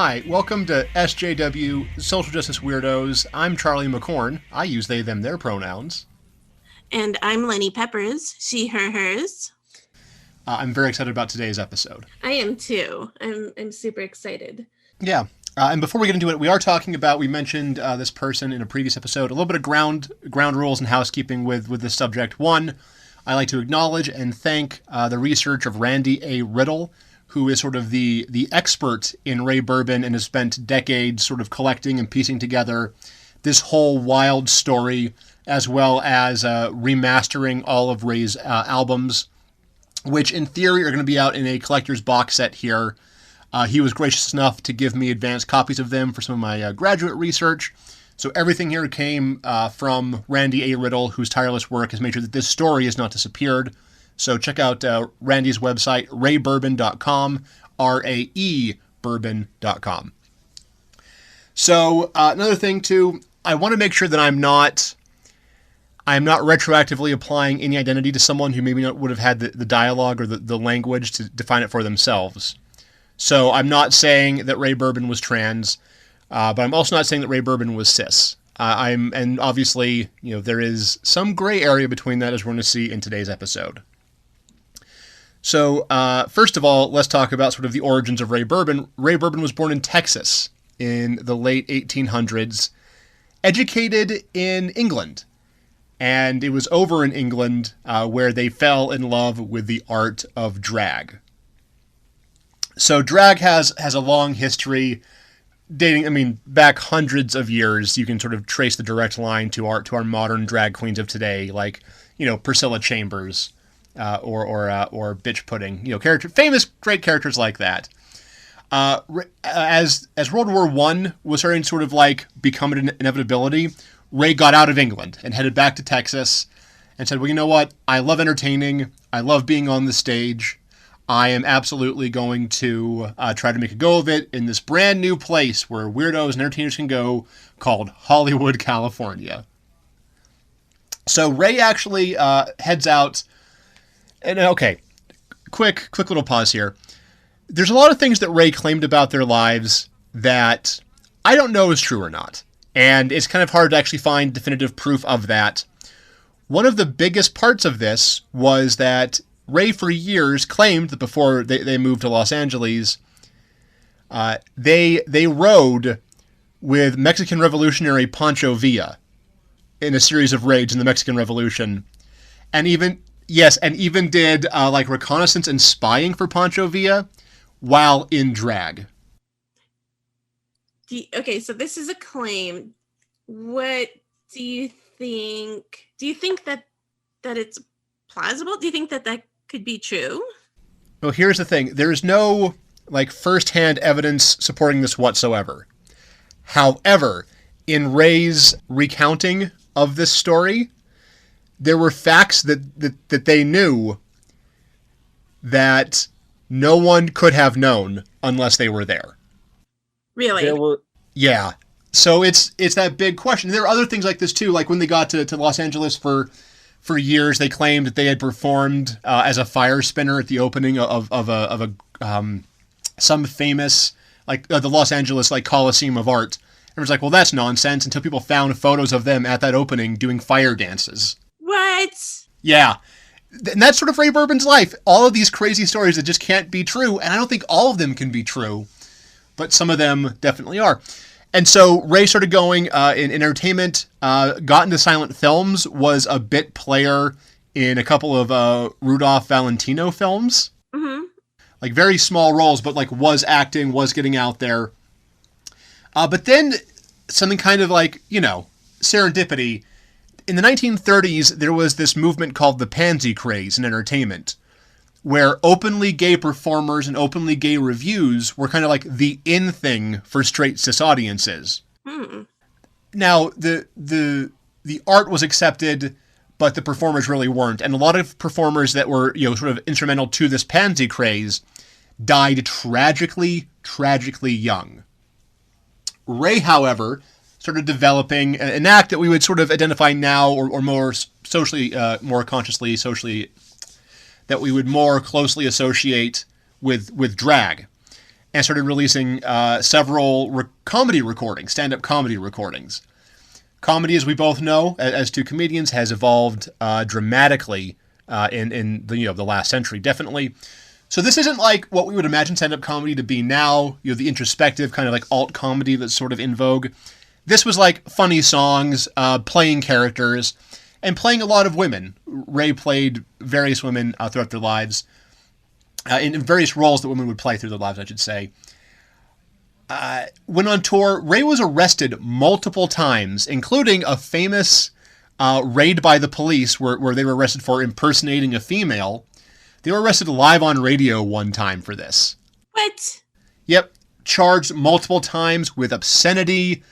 Hi, welcome to SJW, Social Justice Weirdos. I'm Charlie McCorn. I use they, them, their pronouns. And I'm Lenny Peppers, she, her, hers. I'm very excited about today's episode. I am too. I'm super excited. Yeah. And before we get into it, we are talking about, we mentioned this person in a previous episode, a little bit of ground rules and housekeeping with this subject. One, I like to acknowledge and thank the research of Randy A. Riddle, who is sort of the expert in Rae Bourbon and has spent decades sort of collecting and piecing together this whole wild story, as well as remastering all of Rae's albums, which in theory are going to be out in a collector's box set here. He was gracious enough to give me advanced copies of them for some of my graduate research. So everything here came from Randy A. Riddle, whose tireless work has made sure that this story has not disappeared. So check out Randy's website, raebourbon.com, R-A-E bourbon.com. So another thing, too, I want to make sure that I'm not retroactively applying any identity to someone who maybe not would have had the dialogue or the language to define it for themselves. So I'm not saying that Rae Bourbon was trans, but I'm also not saying that Rae Bourbon was cis. And obviously, there is some gray area between that, as we're going to see in today's episode. So, first of all, let's talk about sort of the origins of Rae Bourbon. Rae Bourbon was born in Texas in the late 1800s, educated in England. And it was over in England where they fell in love with the art of drag. So drag has a long history dating, back hundreds of years. You can sort of trace the direct line to our modern drag queens of today, like, Priscilla Chambers, or Bitch Pudding, famous great characters like that. As World War I was starting to sort of like become an inevitability, Rae got out of England and headed back to Texas and said, well, you know what? I love entertaining. I love being on the stage. I am absolutely going to try to make a go of it in this brand new place where weirdos and entertainers can go, called Hollywood, California. So Rae actually heads out. And okay, quick little pause here. There's a lot of things that Rae claimed about their lives that I don't know is true or not. And it's kind of hard to actually find definitive proof of that. One of the biggest parts of this was that Rae for years claimed that before they moved to Los Angeles, they rode with Mexican revolutionary Pancho Villa in a series of raids in the Mexican Revolution. And even did like reconnaissance and spying for Pancho Villa while in drag. Okay, so this is a claim. What do you think? Do you think that it's plausible? Do you think that could be true? Well, here's the thing. There's no firsthand evidence supporting this whatsoever. However, in Rae's recounting of this story, there were facts that they knew that no one could have known unless they were there. Really? Yeah. So it's that big question. There are other things like this too. Like when they got to Los Angeles for years, they claimed that they had performed as a fire spinner at the opening of some famous the Los Angeles Coliseum of Art. Everyone's like, well, that's nonsense. Until people found photos of them at that opening doing fire dances. What? Yeah. And that's sort of Rae Bourbon's life. All of these crazy stories that just can't be true. And I don't think all of them can be true, but some of them definitely are. And so Rae started going in entertainment, got into silent films, was a bit player in a couple of Rudolph Valentino films. Mm-hmm. Like very small roles, but was acting, was getting out there. But then something kind of serendipity. In the 1930s, there was this movement called the pansy craze in entertainment, where openly gay performers and openly gay reviews were kind of like the in thing for straight cis audiences. Now, the art was accepted, but the performers really weren't. And a lot of performers that were, sort of instrumental to this pansy craze died tragically young. Rae, however, started developing an act that we would sort of identify now or more socially, more consciously, socially, that we would more closely associate with drag. and started releasing several comedy recordings, stand-up comedy recordings. Comedy, as we both know, as two comedians, has evolved dramatically in the last century, definitely. So this isn't like what we would imagine stand-up comedy to be now, the introspective kind of like alt comedy that's sort of in vogue. This was like funny songs, playing characters, and playing a lot of women. Rae played various women throughout their lives, in various roles that women would play through their lives, I should say. When on tour, Rae was arrested multiple times, including a famous raid by the police where they were arrested for impersonating a female. They were arrested live on radio one time for this. What? Yep. Charged multiple times with obscenity,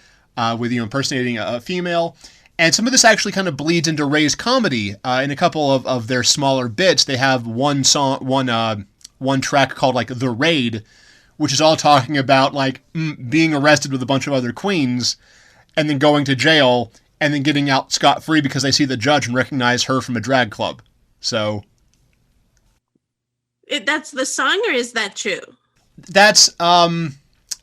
with impersonating a female. And some of this actually kind of bleeds into Rae's comedy. In a couple of their smaller bits, they have one track called like The Raid, which is all talking about like being arrested with a bunch of other queens and then going to jail and then getting out scot-free because they see the judge and recognize her from a drag club. So... That's the song, or is that true? That's,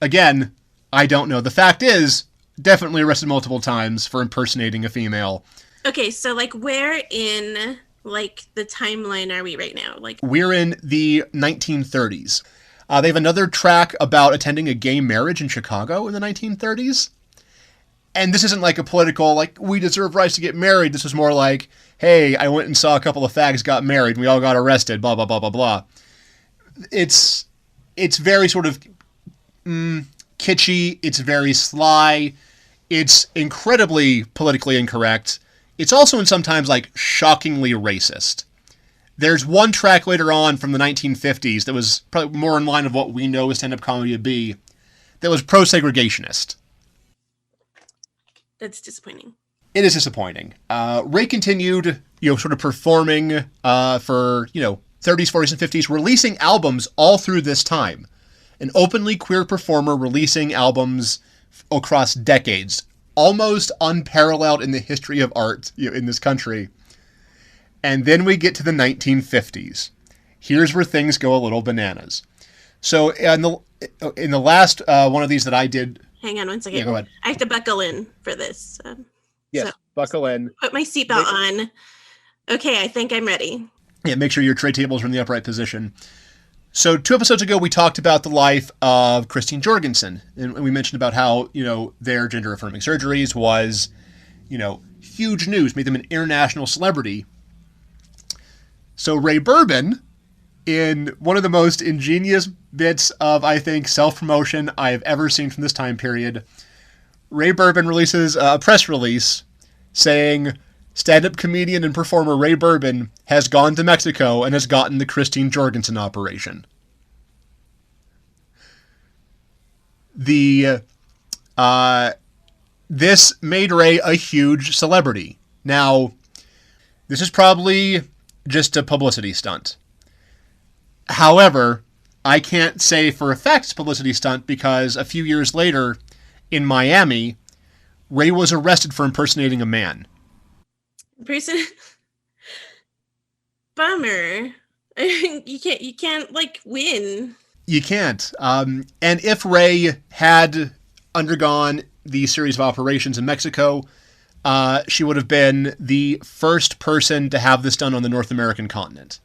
again, I don't know. The fact is, definitely arrested multiple times for impersonating a female. Okay, so, like, where in, like, the timeline are we right now? Like, we're in the 1930s. They have another track about attending a gay marriage in Chicago in the 1930s. And this isn't like a political, like, we deserve rights to get married. This was more like, hey, I went and saw a couple of fags got married, and we all got arrested, blah, blah, blah, blah, blah. It's very sort of kitschy. It's very sly. It's incredibly politically incorrect. It's also sometimes, like, shockingly racist. There's one track later on from the 1950s that was probably more in line of what we know as stand-up comedy to be, that was pro-segregationist. That's disappointing. It is disappointing. Rae continued, sort of performing for, 30s, 40s, and 50s, releasing albums all through this time. An openly queer performer releasing albums across decades, almost unparalleled in the history of art in this country. And then we get to the 1950s. Here's where things go a little bananas. So in the last one of these that I did... Hang on one second. Yeah, go ahead. I have to buckle in for this. Yes, so, buckle in. Put my seatbelt on. Okay, I think I'm ready. Yeah, make sure your tray tables are in the upright position. So 2 episodes ago, we talked about the life of Christine Jorgensen. And we mentioned about how, their gender-affirming surgeries was, huge news, made them an international celebrity. So Rae Bourbon, in one of the most ingenious bits of, I think, self-promotion I've ever seen from this time period, Rae Bourbon releases a press release saying stand-up comedian and performer Rae Bourbon has gone to Mexico and has gotten the Christine Jorgensen operation. This made Rae a huge celebrity. Now, this is probably just a publicity stunt. However, I can't say for a fact it's a publicity stunt because a few years later, in Miami, Rae was arrested for impersonating a man. Bummer. You can't like win. You can't. And if Rae had undergone the series of operations in Mexico, she would have been the first person to have this done on the North American continent.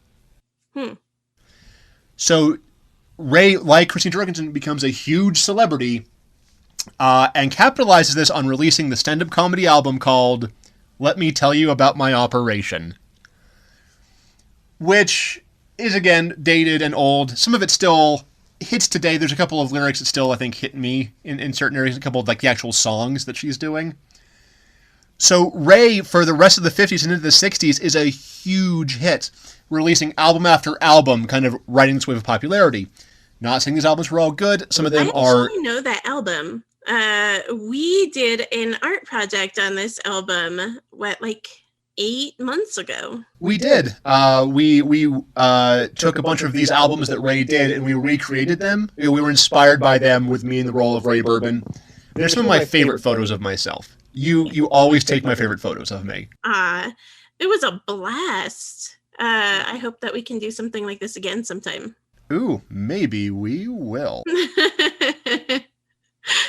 So Rae, like Christine Jorgensen, becomes a huge celebrity and capitalizes this on releasing the stand-up comedy album called Let Me Tell You About My Operation, which is, again, dated and old. Some of it still hits today. There's a couple of lyrics that still, I think, hit me in certain areas, a couple of like the actual songs that she's doing. So Rae, for the rest of the 50s and into the 60s, is a huge hit, releasing album after album, kind of riding this wave of popularity. Not saying these albums were all good. Some of them are... I know that album. We did an art project on this album, 8 months ago? We did. We took a bunch of these albums that Rae did, and we recreated them. We were inspired by them with me in the role of Rae Bourbon. They're some of my favorite photos of myself. You always take my favorite photos of me. It was a blast. I hope that we can do something like this again sometime. Ooh, maybe we will.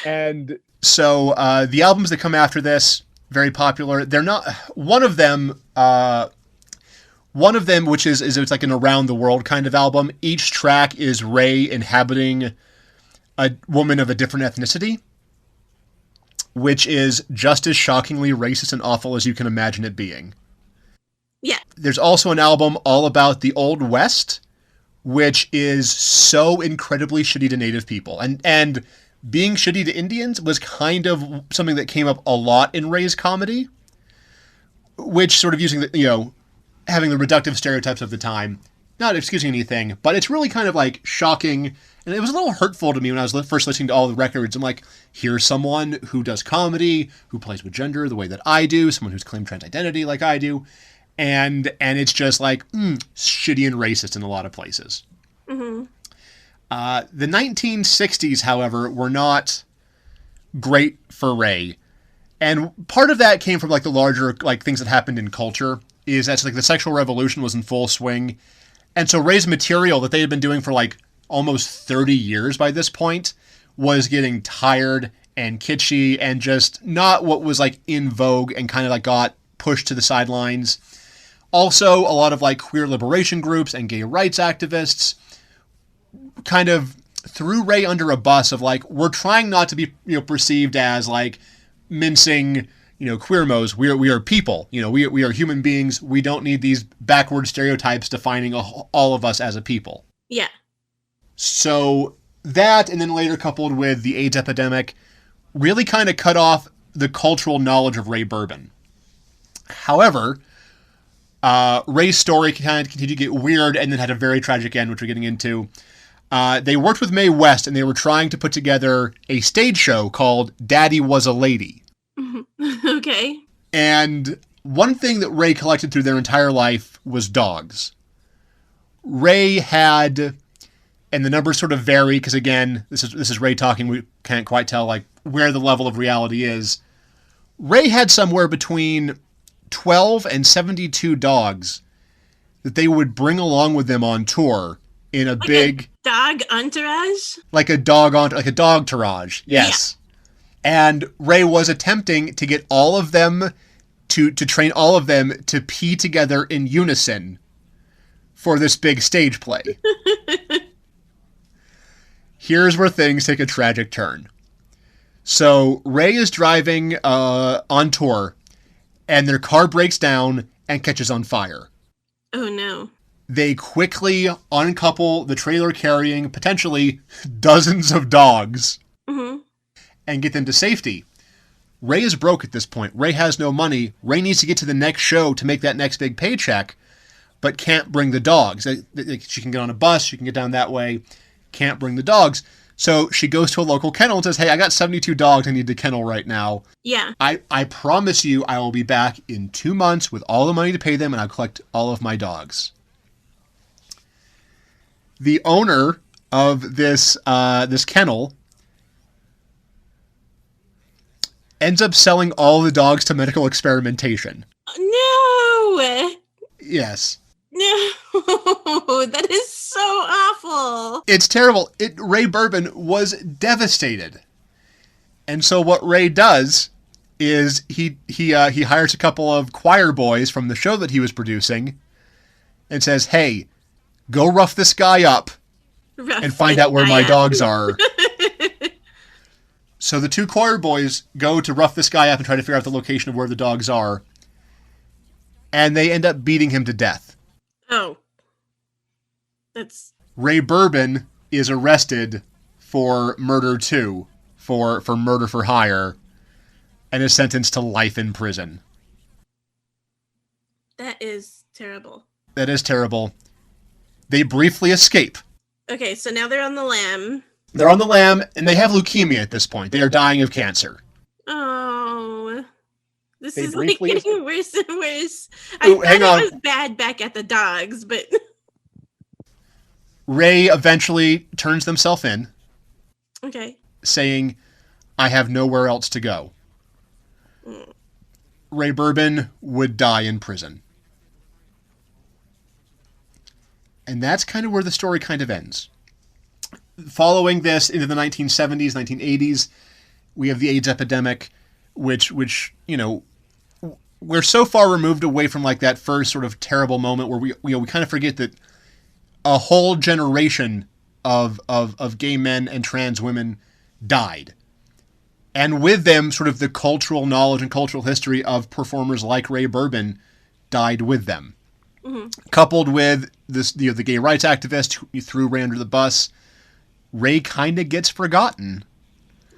And so the albums that come after this, very popular. They're not one of them. One of them, which is it's like an around the world kind of album. Each track is Rae inhabiting a woman of a different ethnicity, which is just as shockingly racist and awful as you can imagine it being. Yeah. There's also an album all about the Old West, which is so incredibly shitty to Native people. And being shitty to Indians was kind of something that came up a lot in Rae's comedy, which sort of using the, having the reductive stereotypes of the time, not excusing anything, but it's really kind of like shocking. And it was a little hurtful to me when I was first listening to all the records. I'm like, here's someone who does comedy, who plays with gender the way that I do, someone who's claimed trans identity like I do. And it's just like, shitty and racist in a lot of places. Mm-hmm. The 1960s, however, were not great for Rae. And part of that came from like the larger like things that happened in culture, is that like the sexual revolution was in full swing. And so Rae's material that they had been doing for like almost 30 years by this point was getting tired and kitschy and just not what was like in vogue, and kind of like got pushed to the sidelines. Also, a lot of like queer liberation groups and gay rights activists kind of threw Rae under a bus of like, we're trying not to be, perceived as like mincing, queermos. We are people, we are human beings. We don't need these backward stereotypes defining all of us as a people. Yeah. So that, and then later coupled with the AIDS epidemic, really kind of cut off the cultural knowledge of Rae Bourbon. However, Rae's story kind of continued to get weird and then had a very tragic end, which we're getting into. They worked with Mae West, and they were trying to put together a stage show called Daddy Was a Lady. Okay. And one thing that Rae collected through their entire life was dogs. Rae had, and the numbers sort of vary because again, this is Rae talking. We can't quite tell like where the level of reality is. Rae had somewhere between 12 and 72 dogs that they would bring along with them on tour in a big dog entourage, like a dog entourage. Yes. Yeah. And Rae was attempting to get all of them to train all of them to pee together in unison for this big stage play. Here's where things take a tragic turn. So Rae is driving on tour, and their car breaks down and catches on fire. Oh no. They quickly uncouple the trailer carrying potentially dozens of dogs and get them to safety. Rae is broke at this point. Rae has no money. Rae needs to get to the next show to make that next big paycheck, but can't bring the dogs. She can get on a bus. She can get down that way. Can't bring the dogs. So she goes to a local kennel and says, hey, I got 72 dogs I need to kennel right now. Yeah. I promise you I will be back in 2 months with all the money to pay them, and I'll collect all of my dogs. The owner of this kennel ends up selling all the dogs to medical experimentation. No! Yes. No, that is so awful. It's terrible. Rae Bourbon was devastated. And so what Rae does is he hires a couple of choir boys from the show that he was producing and says, hey, go rough this guy up and find out where my dogs are. So the two choir boys go to rough this guy up and try to figure out the location of where the dogs are. And they end up beating him to death. Oh. That's... Rae Bourbon is arrested for murder too, for murder for hire, and is sentenced to life in prison. That is terrible. That is terrible. They briefly escape. Okay, so now they're on the lam. They're on the lam, and they have leukemia at this point. They are dying of cancer. Oh. This is like briefly getting worse and worse. Ooh, I thought it was bad back at the dogs, but... Rae eventually turns themselves in. Okay. Saying, I have nowhere else to go. Rae Bourbon would die in prison. And that's kind of where the story kind of ends. following this into the 1970s, 1980s, we have the AIDS epidemic, which we're so far removed away from like that first sort of terrible moment where we kind of forget that a whole generation of gay men and trans women died. And with them, sort of the cultural knowledge and cultural history of performers like Rae Bourbon died with them. Mm-hmm. Coupled with this, the gay rights activist who threw Rae under the bus, Rae kind of gets forgotten.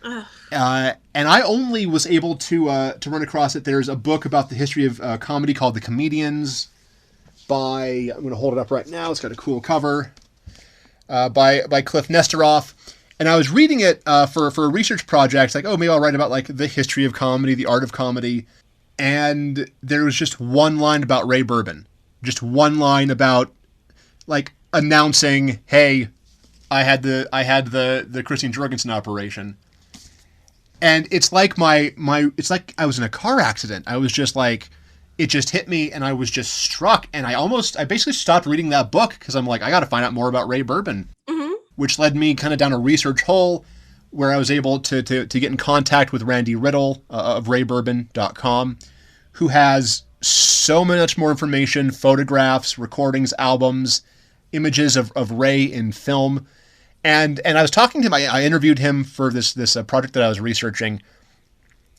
And I only was able to run across it. There's a book about the history of comedy called The Comedians by, I'm going to hold it up right now. It's got a cool cover, by Cliff Nesteroff. And I was reading it for a research project, like, oh, maybe I'll write about like the history of comedy, the art of comedy. And there was just one line about Rae Bourbon. Just one line about like announcing, hey, I had the Christine Jorgensen operation. And it's like it's like I was in a car accident. I was just like, it just hit me and I was just struck. And I basically stopped reading that book because I'm like, I got to find out more about Rae Bourbon, which led me kind of down a research hole where I was able to get in contact with Randy Riddle of raebourbon.com, who has so much more information, photographs, recordings, albums, images of Rae in film. And I was talking to him, I interviewed him for this project that I was researching,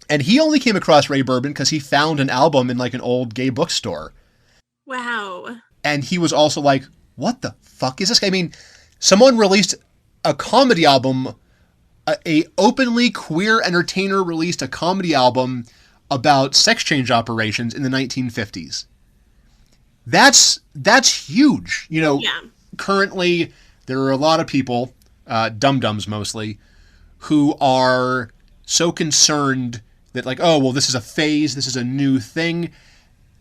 and he only came across Rae Bourbon because he found an album in like an old gay bookstore. Wow. And he was also like, what the fuck is this guy? I mean, someone released a comedy album, a openly queer entertainer released a comedy album about sex change operations in the 1950s. That's huge. Currently there are a lot of people, dum-dums mostly, who are so concerned that like, oh, well, this is a phase, this is a new thing.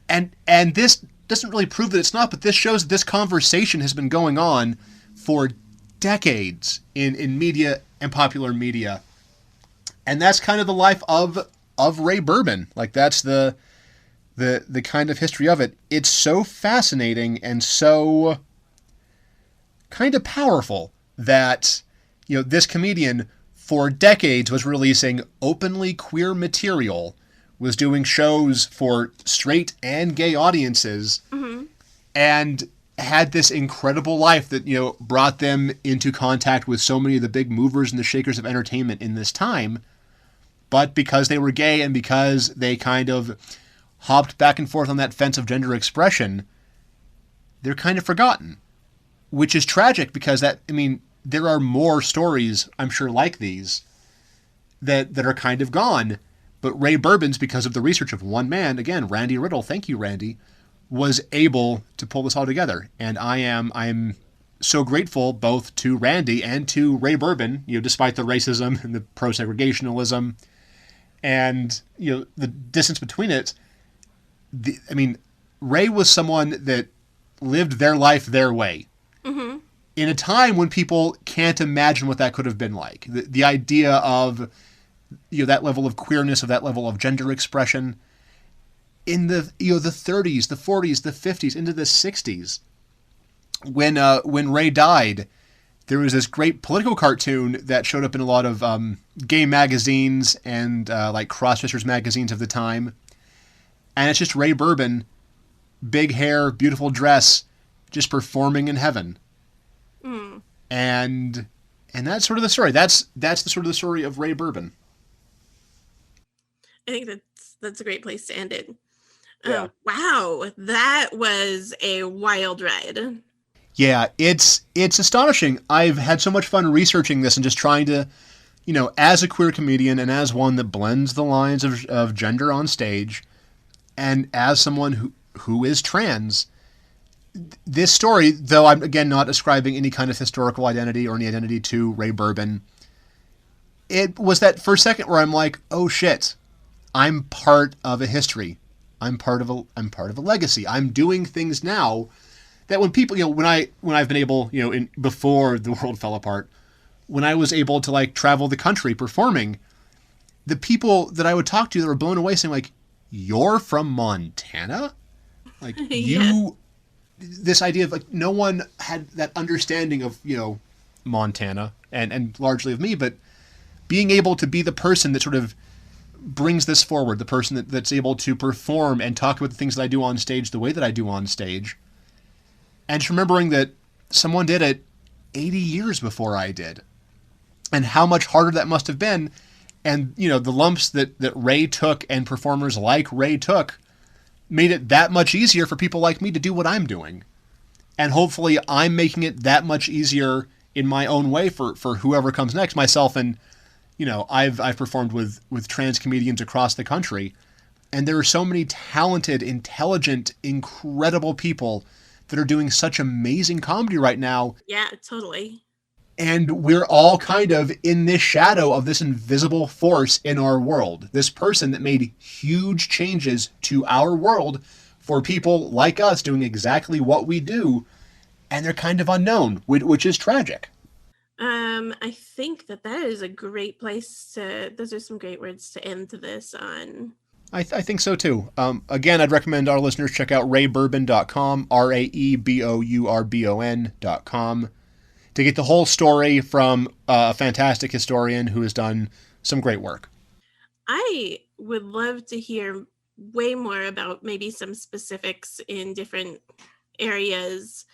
And this doesn't really prove that it's not, but this shows that this conversation has been going on for decades in media and popular media. And that's kind of the life of Rae Bourbon. Like that's the kind of history of it. It's so fascinating and so kind of powerful that, this comedian for decades was releasing openly queer material, was doing shows for straight and gay audiences, and had this incredible life that, brought them into contact with so many of the big movers and the shakers of entertainment in this time. But because they were gay and because they kind of hopped back and forth on that fence of gender expression, they're kind of forgotten. Which is tragic because there are more stories, I'm sure, like these that are kind of gone. But Rae Bourbon's, because of the research of one man, again, Randy Riddle, thank you, Randy, was able to pull this all together. And I'm so grateful both to Randy and to Rae Bourbon, despite the racism and the pro-segregationalism and, the distance between it. Rae was someone that lived their life their way. In a time when people can't imagine what that could have been like. The idea of, that level of queerness, of that level of gender expression in the 30s, the 40s, the 50s, into the 60s. When Rae died, there was this great political cartoon that showed up in a lot of gay magazines and like crossdressers magazines of the time. And it's just Rae Bourbon, big hair, beautiful dress, just performing in heaven. And that's sort of the story. That's the sort of the story of Rae Bourbon. I think that's a great place to end it. Yeah. Wow, that was a wild ride. Yeah, it's astonishing. I've had so much fun researching this and just trying to, as a queer comedian and as one that blends the lines of gender on stage, and as someone who is trans, this story, though I'm, again, not ascribing any kind of historical identity or any identity to Rae Bourbon, it was that first second where I'm like, oh shit, I'm part of a history. I'm part of a legacy. I'm doing things now that when people, when I've been able, before the world fell apart, when I was able to like travel the country performing, the people that I would talk to that were blown away saying like, you're from Montana? Like Yeah. this idea of like no one had that understanding of Montana and largely of me, but being able to be the person that sort of brings this forward, the person that's able to perform and talk about the things that I do on stage the way that I do on stage. And just remembering that someone did it 80 years before I did. And how much harder that must have been. And, you know, the lumps that Rae took and performers like Rae took made it that much easier for people like me to do what I'm doing. And hopefully I'm making it that much easier in my own way for whoever comes next, myself. And, you know, I've performed with trans comedians across the country. And there are so many talented, intelligent, incredible people that are doing such amazing comedy right now. Yeah, totally. And we're all kind of in this shadow of this invisible force in our world. This person that made huge changes to our world for people like us doing exactly what we do. And they're kind of unknown, which is tragic. I think that is a great place those are some great words to end this on. I think so too. Again, I'd recommend our listeners check out raebourbon.com, raebourbon.com, to get the whole story from a fantastic historian who has done some great work. I would love to hear way more about maybe some specifics in different areas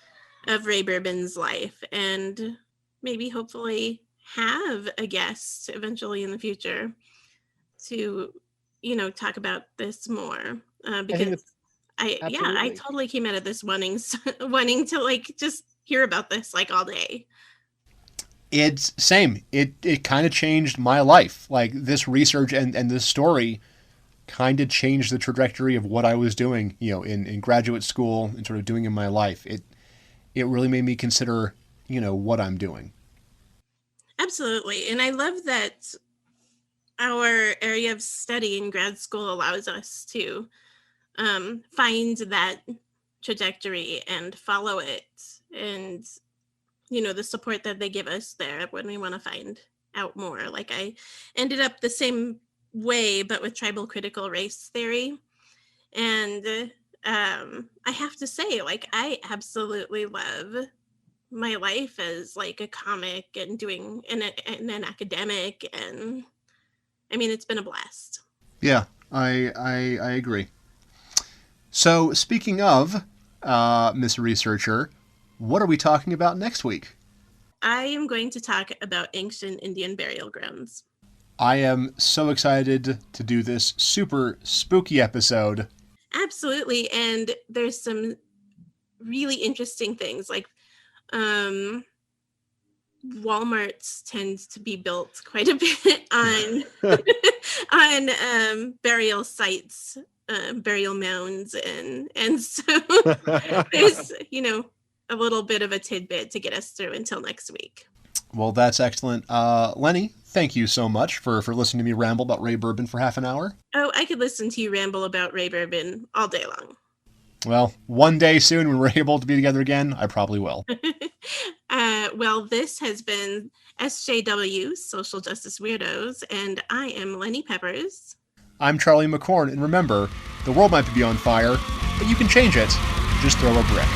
of Rae Bourbon's life, and maybe hopefully have a guest eventually in the future to, you know, talk about this more, because I totally came out of this wanting to like just hear about this like all day. It's same. It kind of changed my life. Like this research and this story kind of changed the trajectory of what I was doing, you know, in graduate school and sort of doing in my life. It really made me consider, you know, what I'm doing. Absolutely. And I love that our area of study in grad school allows us to find that trajectory and follow it, and, you know, the support that they give us there when we want to find out more. Like I ended up the same way, but with tribal critical race theory. And I have to say, like, I absolutely love my life as like a comic and doing an academic, and I mean, it's been a blast. Yeah, I agree. So speaking of Miss Researcher, what are we talking about next week? I am going to talk about ancient Indian burial grounds. I am so excited to do this super spooky episode. Absolutely. And there's some really interesting things, like Walmarts tend to be built quite a bit on on burial sites, burial mounds, and so there's, you know, a little bit of a tidbit to get us through until next week. Well, that's excellent. Lenny, thank you so much for listening to me ramble about Rae Bourbon for half an hour. Oh, I could listen to you ramble about Rae Bourbon all day long. Well, one day soon when we're able to be together again, I probably will. Well, this has been SJW, Social Justice Weirdos, and I am Lenny Peppers. I'm Charlie McCorn, and remember, the world might be on fire, but you can change it. Just throw a brick.